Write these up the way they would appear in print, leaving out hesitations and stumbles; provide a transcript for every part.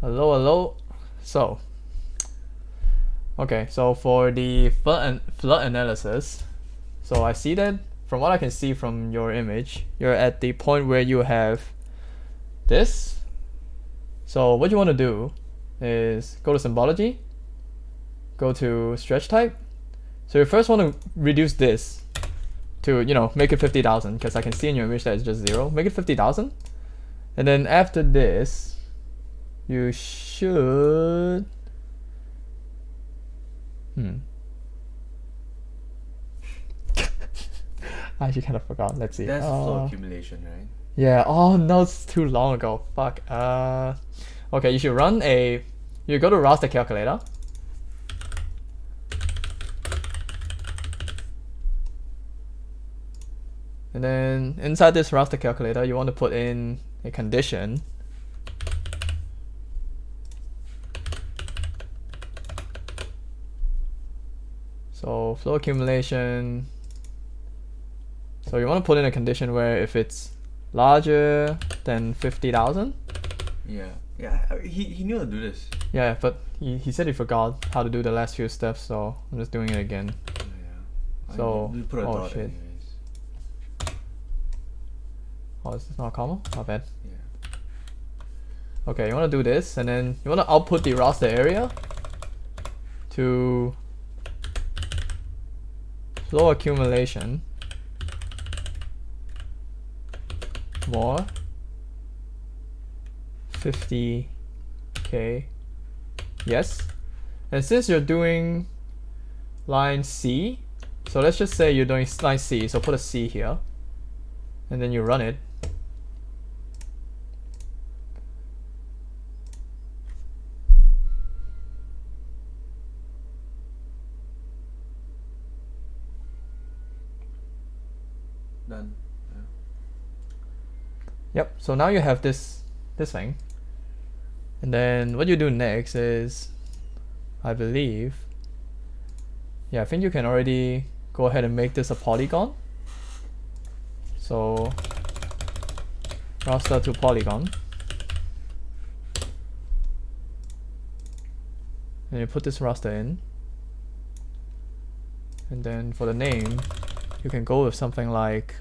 Hello, hello. So, okay, so for the flood analysis, so I see that from what I can see from your image, you're at the point where you have this. So what you want to do is go to symbology, go to stretch type. So you first want to reduce this to, make it 50,000 because I can see in your image that it's just 0. Make it 50,000. And then after this, you should I actually kind of forgot. Let's see. That's flow accumulation, right? Yeah. Oh no, it's too long ago. Fuck. Okay. You should run a. You go to raster calculator. And then inside this raster calculator, you want to put in a condition. So flow accumulation. So you want to put in a condition where if it's larger than 50,000. Yeah. He knew how to do this. Yeah, but he said he forgot how to do the last few steps, so I'm just doing it again. Yeah. So, we put a oh dot shit. anyways. Oh, is this not a comma? My bad. Yeah. Okay, you want to do this, and then you want to output the raster area to flow accumulation more 50k. Yes. And since you're doing line C, so let's just say you're doing line C, so put a C here, and then you run it. Done. Yeah. Yep, so now you have this thing. And then what you do next is, I believe, yeah, I think you can already go ahead and make this a polygon. So raster to polygon. And you put this raster in. And then for the name, you can go with something like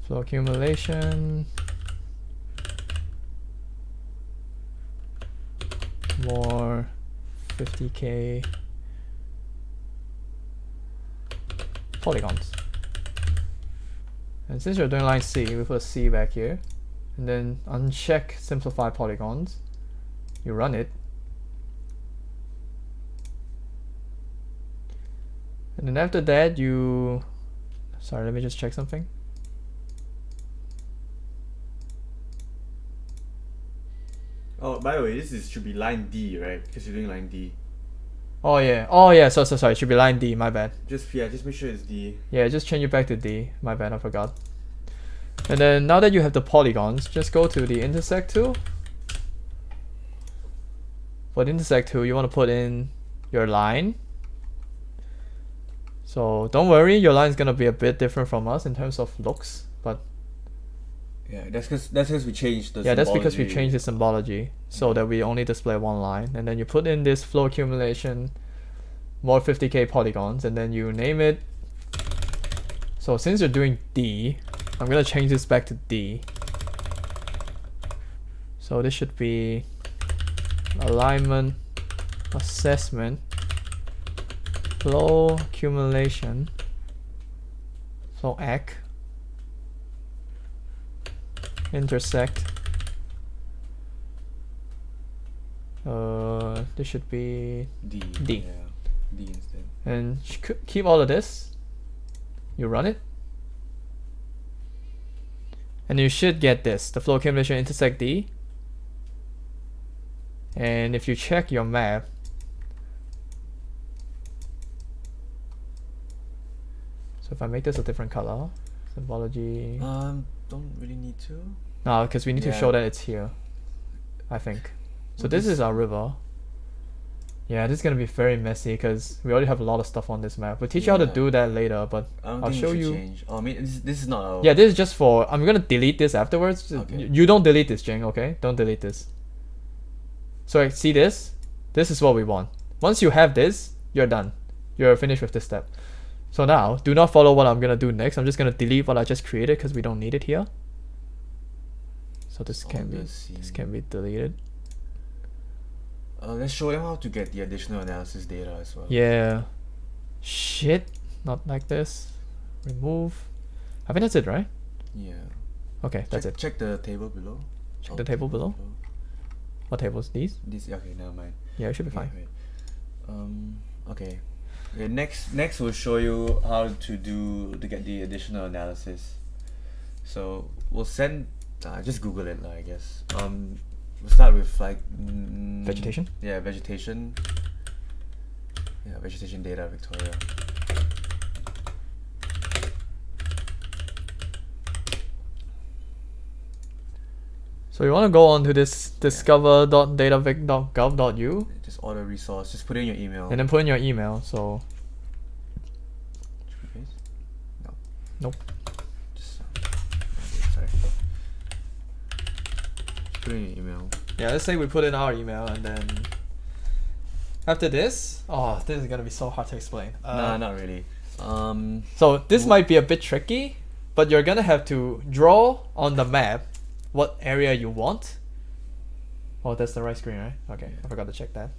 flow accumulation more 50k polygons. And since you're doing line C, we put a C back here, and then uncheck simplify polygons. You run it, and then after that sorry, let me just check something. Oh, by the way, should be line D, right? Because you're doing line D. Oh yeah, so sorry, it should be line D, my bad. Just make sure it's D. Yeah, just change it back to D, my bad, I forgot. And then now that you have the polygons, just go to the intersect tool. For the intersect tool, you want to put in your line. So don't worry, your line is gonna be a bit different from us in terms of looks, but yeah, that's because we changed the yeah, that's because we changed the symbology so that we only display one line. And then you put in this flow accumulation more 50k polygons, and then you name it. So since you're doing D, I'm gonna change this back to D. So this should be alignment assessment flow accumulation flow ACC intersect. This should be D. D. Yeah, D instead. And keep all of this. You run it, and you should get this, the flow accumulation intersect D. And if you check your map, so if I make this a different color, symbology. Don't really need to. No, because we need to show that it's here, I think. So this is our river. Yeah, this is gonna be very messy because we already have a lot of stuff on this map. We'll teach you how to Yeah. do that later, but I don't I'll think show we should you. change. Oh, I mean, this is not our. Yeah, this is just for. I'm gonna delete this afterwards. Okay. You don't delete this, Jing. Okay, don't delete this. So like, see this? This is what we want. Once you have this, you're done. You're finished with this step. So now, do not follow what I'm gonna do next. I'm just gonna delete what I just created because we don't need it here. So this can be deleted. Let's show them how to get the additional analysis data as well. Yeah. Shit. Not like this. Remove. I think that's it, right? Yeah. Okay, that's it. Check the table below. Check the table below. What tables? These? This. Okay, never mind. Yeah, it should be fine. Wait. Okay. Okay. Next we'll show you how to get the additional analysis. So we'll send. Just Google it, I guess. We'll start with like Vegetation? Yeah, vegetation. Yeah, vegetation data, Victoria. So you want to go on to this discover.datavic.gov.u Just order resource. Just put in your email. and then put in your email. So Should we paste? No. Nope. Just sorry. Just put in your email. yeah, let's say we put in our email and then after this, oh, this is gonna be so hard to explain. Nah, not really. So this might be a bit tricky, but you're gonna have to draw on the map what area you want. Oh, that's the right screen, right? Okay, I forgot to check that.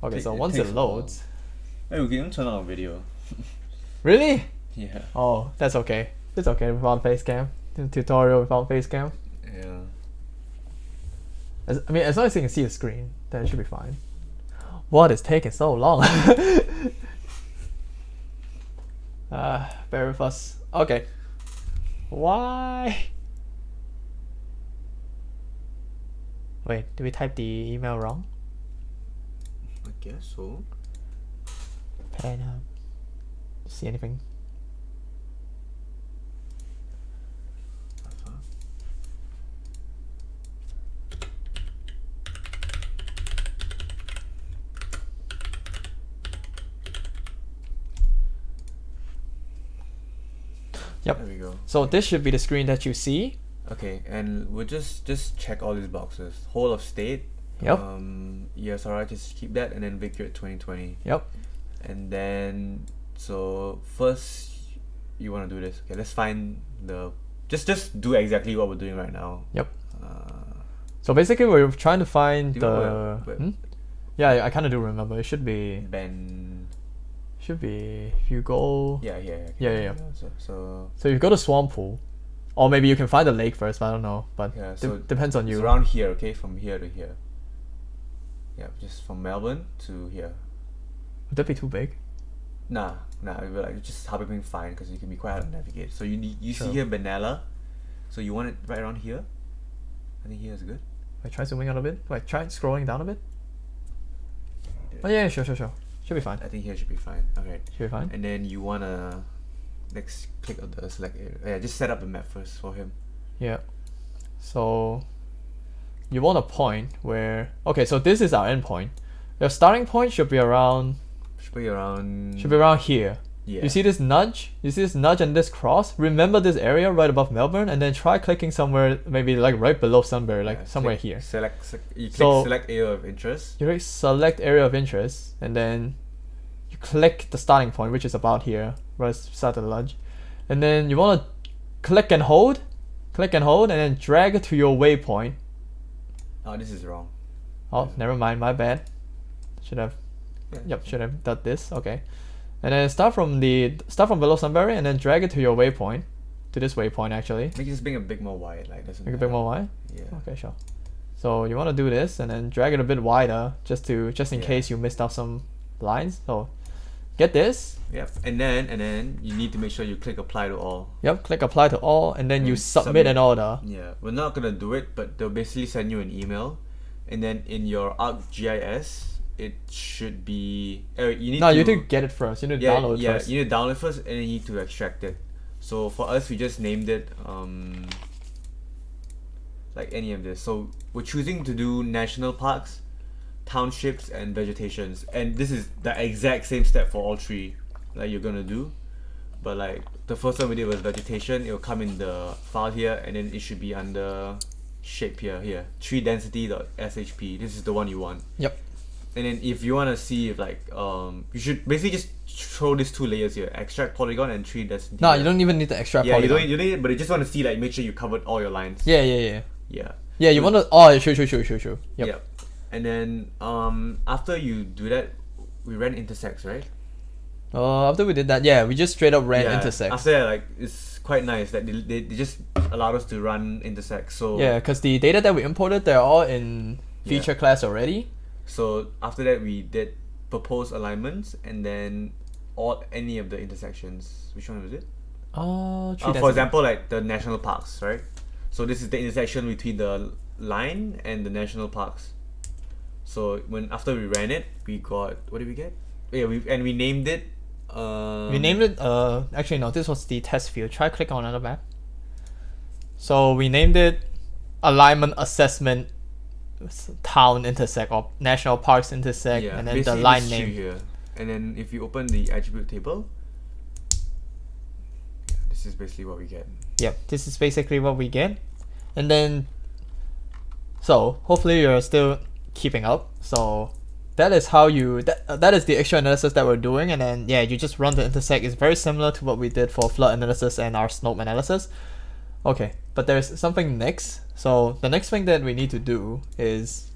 Okay, so once it loads, Hey, we can even turn on our video. really? Yeah. Oh, that's okay. It's okay without Facecam. Tutorial without Facecam. Yeah. I mean, as long as you can see the screen, then it should be fine. What is taking so long? Bear with us. Okay. Why? Wait, did we type the email wrong? I guess so. See anything? Yep. There we go. So this should be the screen that you see. Okay, and we'll just check all these boxes. Whole of state. Yep. ESRI, just keep that, and then Victoria 2020. Yep. And then so first you want to do this. Okay, let's find the just do exactly what we're doing right now. Yep. So basically, we're trying to find Do you the. remember where- Yeah, I kind of do remember. It should be. Ben. If you go. Yeah. Yeah. So So you go to Swan Pool, or maybe you can find the lake first. I don't know, but yeah. So depends on it's you. around here. Okay, from here to here. Yeah, just from Melbourne to here. Would that be too big? Nah. We're like just Harbour fine because you can be quite hard to navigate. So you Sure. see here Benalla, so you want it right around here. I think here is good. Wait, try zooming out a bit. Wait, try scrolling down a bit. Oh yeah, sure. Should be fine. I think here should be fine. Okay. Should be fine. And then you wanna next click on the select area. Yeah, just set up the map first for him. Yeah. So you want a point where so this is our endpoint. Your starting point should be around Should be around. here. Yeah. You see this nudge? You see this nudge and this cross? Remember this area right above Melbourne, and then try clicking somewhere maybe like right below Sunbury, like Yeah, somewhere click- here. You click So- select area of interest. You click select area of interest, and then you click the starting point, which is about here, right beside the nudge, and then you want to click and hold, and then drag it to your waypoint. Oh, this is wrong. Oh, never mind, my bad. Should have should have done this. Okay, and then start from below Sunbury, and then drag it to your waypoint, to this waypoint actually. Make this being a bit more wide, like doesn't. Make it a bit more wide. Yeah. Okay, sure. So you want to do this, and then drag it a bit wider, just in Yeah. case you missed out some lines. So get this. Yep. And then you need to make sure you click apply to all. Yep, click apply to all, and then you And submit an order. Yeah, we're not gonna do it, but they'll basically send you an email, and then in your ArcGIS, it should be. You need No, to. you need to get it first. You need to download it first. You need to download first, and then you need to extract it. So for us, we just named it like any of this. So we're choosing to do national parks, townships and vegetations, and this is the exact same step for all three that you're gonna do. But like the first one we did was vegetation. It will come in the file here, and then it should be under shape here tree density.shp. This is the one you want. Yep. And then if you want to see if like you should basically just throw these two layers here, extract polygon and tree density. No, you don't even need to extract Yeah, polygon. you don't need it, but you just want to see like make sure you covered all your lines. Yeah. Yeah. Yeah, you want to. Oh, sure. Yep. And then after you do that, we ran intersects, right? After we did that, yeah, we just straight up ran Yeah. intersects. After that, like it's quite nice that they just allowed us to run intersects. So Yeah, because the data that we imported, they're all in feature class already. So after that, we did propose alignments, and then any of the intersections. Which one was it? For example, like the national parks, right? So this is the intersection between the line and the national parks. So after we ran it, we got, what did we get? Yeah, we named it. We named it. Actually, no. This was the test field. Try click on another map. So we named it alignment assessment town intersect or national parks intersect, and then the line name here. And then if you open the attribute table, this is basically what we get. Yep, this is basically what we get. And then, so hopefully you're still keeping up. So that is how that is the extra analysis that we're doing. And then yeah, you just run the intersect. It's very similar to what we did for flood analysis and our slope analysis. Okay, but there's something next. So the next thing that we need to do is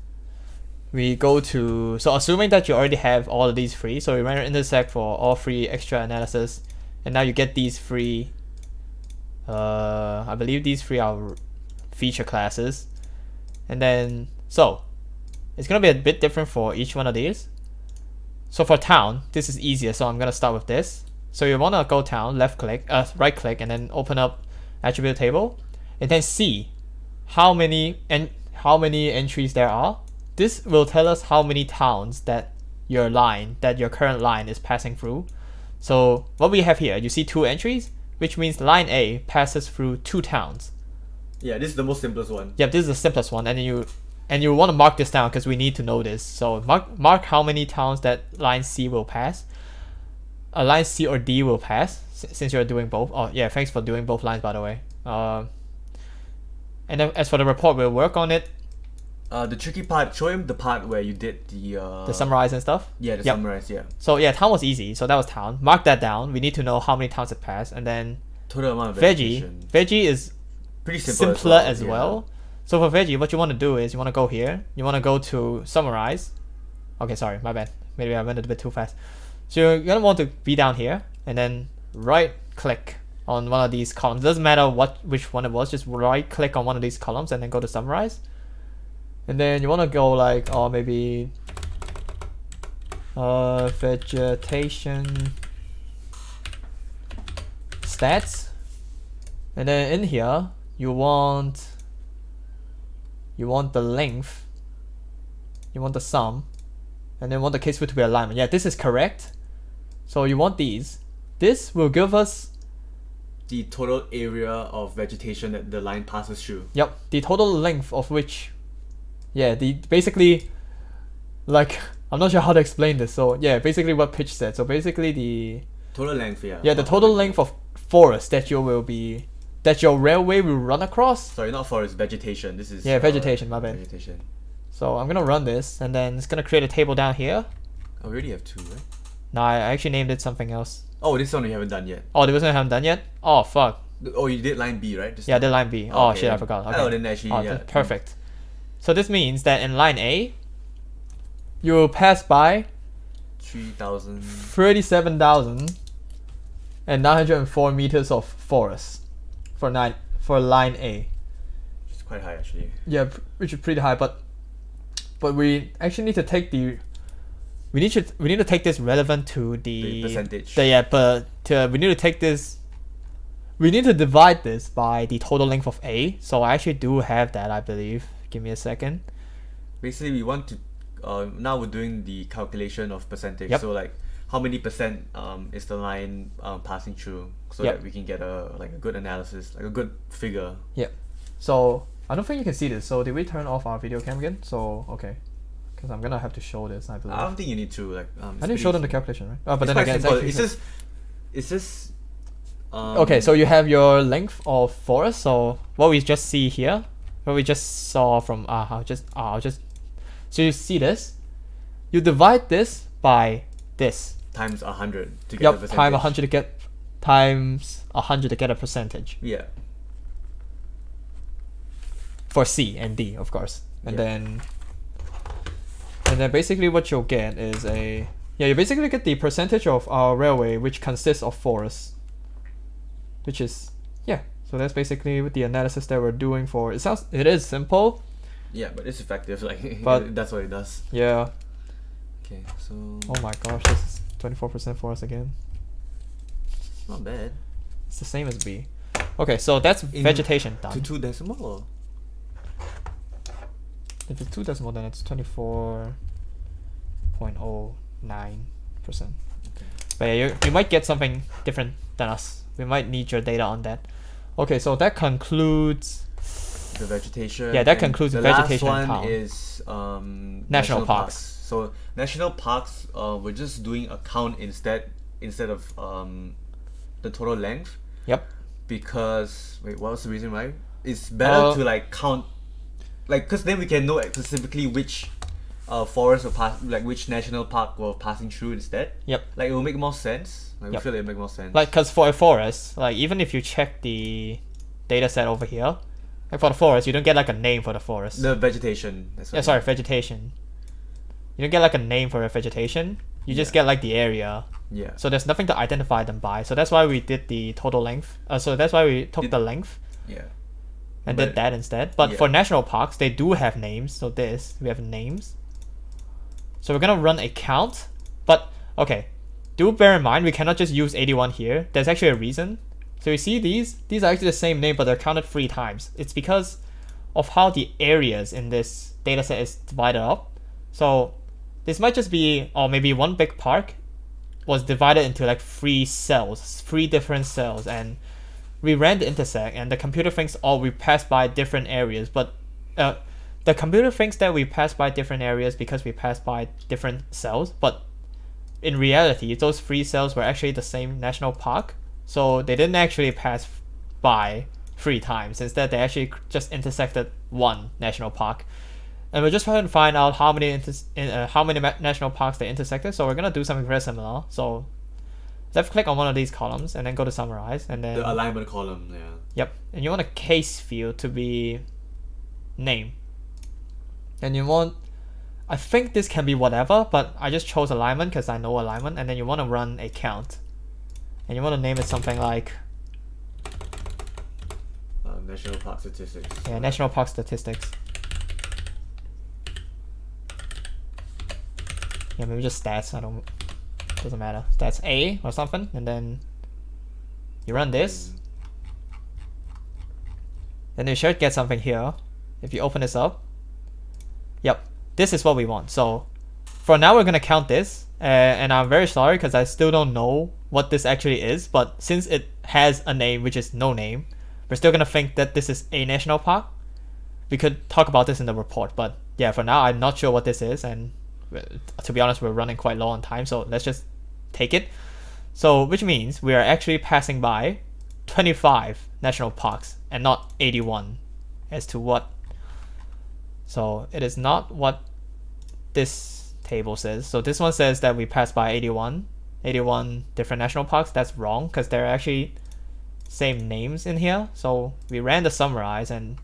we go to, so assuming that you already have all of these free, so we run an intersect for all three extra analysis, and now you get these free, I believe these three are feature classes. And then, so it's gonna be a bit different for each one of these. So for town, this is easier, so I'm gonna start with this. So you wanna go town, right click, and then open up attribute table, and then see how many entries there are. This will tell us how many towns that your current line is passing through. So what we have here, you see 2 entries, which means line A passes through 2 towns. Yeah, this is the most simplest one. Yep, this is the simplest one, and you want to mark this down because we need to know this. So mark how many towns that line C will pass. Line C or D will pass since you're doing both. Oh yeah, thanks for doing both lines, by the way. And then as for the report, we'll work on it. The tricky part, show him the part where you did the summarize and stuff. Yeah, summarize. Yeah. So yeah, town was easy. So that was town. Mark that down. We need to know how many towns it passed, and then total amount of vegetation. Veggie is pretty simple simpler as well. So for veggie, what you want to do is you want to go here. You want to go to summarize. Okay, sorry, my bad. Maybe I went a bit too fast. So you're gonna want to be down here, and then right click on one of these columns. Doesn't matter which one it was. Just right click on one of these columns, and then go to summarize. And then you want to go like, maybe vegetation stats, and then in here you want the length, you want the sum, and then want the case field to be alignment. Yeah, this is correct. So you want these. This will give us the total area of vegetation that the line passes through. Yep, the total length of which, yeah, basically, like, I'm not sure how to explain this. So yeah, basically what Pitch said. So basically the total length, yeah. Yeah, the total length of forest that your railway will run across. Sorry, not forest, vegetation. This is vegetation. My bad. Vegetation. So I'm gonna run this, and then it's gonna create a table down here. Oh, we already have 2, right? No, I actually named it something else. Oh, this one we haven't done yet. Oh, this one I haven't done yet. Oh fuck. Oh, you did line B, right? Yeah, I did line B. Oh, shit, I forgot. Okay. Oh, then actually, perfect. So this means that in line A, you will pass by 37,904 meters of forest for line A. It's quite high actually. Yeah, which is pretty high, but we actually need to take we need to take this relevant to the percentage. We need to take this. We need to divide this by the total length of A. So I actually do have that, I believe. Give me a second. Basically, we want to. Now we're doing the calculation of percentage. Yep. So like, how many percent is the line passing through, so that we can get a good analysis, like a good figure. Yep. So I don't think you can see this. So did we turn off our video cam again? So okay. because I'm gonna have to show this, I believe. I don't think you need to like. I didn't show them the calculation, right? Oh, but It's then quite again, it's simple. actually It's just. okay, so you have your length of forest. So what we just see here, what we just saw from I'll just so you see this, you divide this by this. Times 100 to get Yep, the percentage. times 100 to get times 100 to get a percentage Yeah. for C and D, of course. And Yeah. then basically what you'll get is you basically get the percentage of our railway which consists of forests. Which is so that's basically the analysis that we're doing for it is simple. Yeah, but it's effective. Like, But- that's what it does. Yeah. Okay, so Oh my gosh, this is 24% forest again. not bad. It's the same as B. Okay, so that's In- vegetation To done. 2 decimal. Or? If it's 2 decimal, then it's 24.09%. But yeah, you might get something different than us. We might need your data on that. Okay, so that concludes The vegetation. Yeah, that and concludes the vegetation last and one town. is National parks. So national parks, we're just doing a count instead of the total length, Yep. because wait, what was the reason why? It's better to like count, like, because then we can know specifically which forest or like which national park we're passing through instead. Yep. Like, it will make more sense. Like, Yep. we feel it will make more sense. Like, cause for a forest, like even if you check the data set over here, like for the forest, you don't get like a name for the forest. the vegetation. That's what I mean. Vegetation. You don't get like a name for a vegetation. You just Yeah. get like the area. Yeah. So there's nothing to identify them by. So that's why we did the total length. So that's why we took Did- the length Yeah. and But- did that instead. But yeah. for national parks, they do have names. So we have names. So we're gonna run a count. But okay, do bear in mind we cannot just use 81 here. There's actually a reason. So you see these are actually the same name, but they're counted 3 times. It's because of how the areas in this dataset is divided up. So this might just be, or maybe one big park was divided into like 3 cells, 3 different cells, and we ran the intersect, and the computer thinks, oh, we passed by different areas, but the computer thinks that we passed by different areas because we passed by different cells, but in reality, those 3 cells were actually the same national park, so they didn't actually pass by 3 times. Instead, they actually just intersected 1 national park. And we're just trying to find out how many national parks they intersected. So we're gonna do something very similar. So let's click on one of these columns and then go to summarize, and then The alignment column. Yeah. yep, and you want a case field to be name, and you want, I think this can be whatever, but I just chose alignment because I know alignment. And then you want to run a count, and you want to name it something like National park statistics. national park statistics. Yeah, maybe just stats. Doesn't matter. Stats A or something, and then you run this. Then you should get something here. If you open this up, yep, this is what we want. So for now, we're gonna count this, and I'm very sorry because I still don't know what this actually is. But since it has a name, which is no name, we're still gonna think that this is a national park. We could talk about this in the report, but yeah, for now, I'm not sure what this is, and to be honest, we're running quite low on time, so let's just take it. So, which means we are actually passing by 25 national parks and not 81 as to what. So it is not what this table says. So this one says that we passed by 81 different national parks. That's wrong because they're actually same names in here. So we ran the summarize and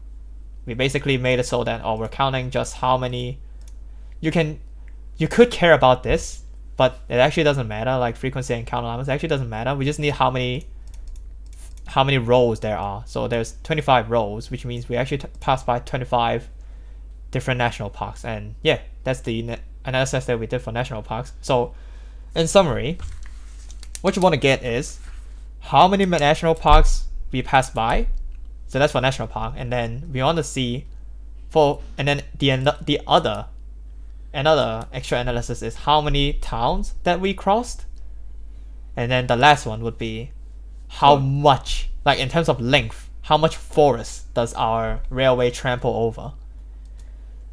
we basically made it so that we're counting just how many. You could care about this, but it actually doesn't matter. Like frequency and count alignments actually doesn't matter. We just need how many rows there are. So there's 25 rows, which means we actually passed by 25 different national parks. And yeah, that's the analysis that we did for national parks. So in summary, what you want to get is how many national parks we passed by. So that's for national park, and then we want to see and then the another extra analysis is how many towns that we crossed, and then the last one would be how much, like in terms of length, how much forest does our railway trample over.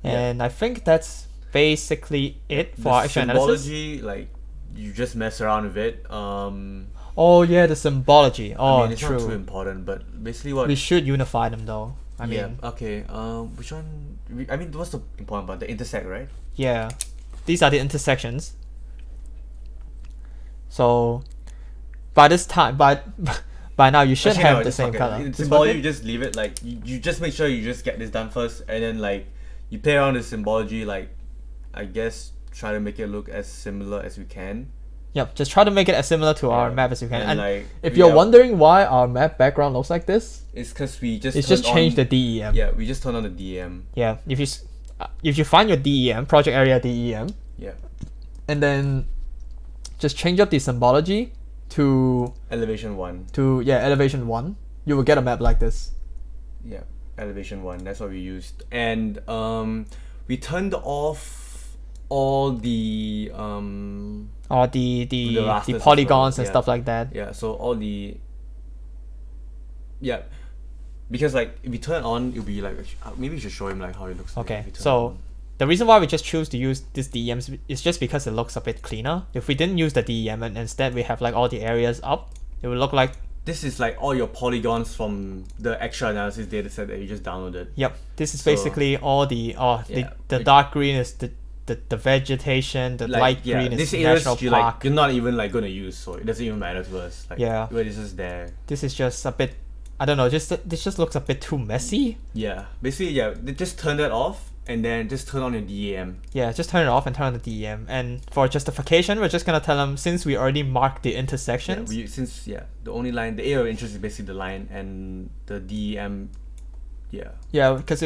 And I think that's basically it for The our actual analysis. symbology, like you just mess around with it. Oh yeah, the symbology. Oh, I mean, it's not too true. important, but basically what. We should unify them though. I Yeah. mean, Okay. Which one? I mean, what's the important part? The intersect, right? yeah, these are the intersections. So, by this time, by now you should Actually, have no, the just same fuck it. color. It's Just symbology, fuck you it? just leave it. Like you just make sure you just get this done first, and then like you play around with symbology. Like, I guess try to make it look as similar as we can. Yep, just try to make it as similar to our Yeah. map as you can. And like, if we you're are- wondering why our map background looks like this, it's because we just it's just turned changed on, the DEM. Yeah, we just turned on the DEM. Yeah, if you find your DEM, project area DEM, Yeah, and then just change up the symbology to elevation 1. elevation 1, you will get a map like this. Yeah, elevation 1. That's what we used, and we turned off all the Or the rasters as polygons well, and yeah. stuff like that. Yeah, so all the yeah, because like if we turn it on, it'll be like maybe you should show him like how it looks. like Okay, if we turn it so on. the reason why we just choose to use this DEMs is just because it looks a bit cleaner. If we didn't use the DEM and instead we have like all the areas up, it would look like, This is like all your polygons from the extra analysis dataset that you just downloaded. yep, this is So- basically all the Yeah, the dark green is the vegetation, the Like, light yeah, green is this areas national you park. like you're not even like gonna use, so it doesn't even matter to us. Like, Yeah. but it's just there. This is just a bit, I don't know, this just looks a bit too messy. Yeah, basically, yeah, they just turn that off and then just turn on your DEM. Yeah, just turn it off and turn on the DEM. And for justification, we're just gonna tell them, since we already marked the Yeah, intersections, the only line, the area of interest is basically the line, and the DEM. Yeah. yeah, because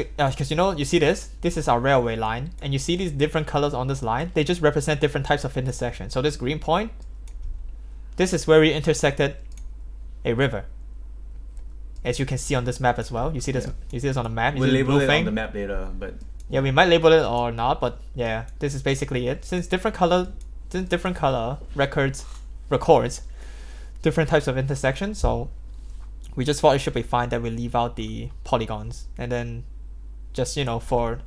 you know, you see this is our railway line, and you see these different colors on this line, they just represent different types of intersection. So this green point, this is where we intersected a river, as you can see on this map as well. You see this, Yeah. you see this on the map. You We'll see the label blue it thing? on the map later, but Yeah, we might label it or not, but yeah, this is basically it. Since different color records different types of intersections, so we just thought it should be fine that we leave out the polygons, and then just, you know, for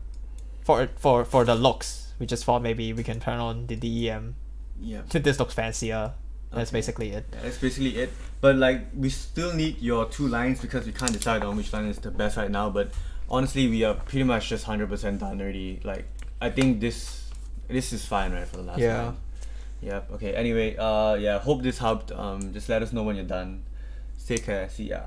the looks, we just thought maybe we can turn on the DEM. yeah. This looks fancier. That's Okay. basically it. Yeah, that's basically it. But like, we still need your 2 lines because we can't decide on which line is the best right now. But honestly, we are pretty much just 100% done already. Like, I think this is fine, right, for the last Yeah. line. Yep. Okay. Anyway, yeah. Hope this helped. Just let us know when you're done. Take care. See ya.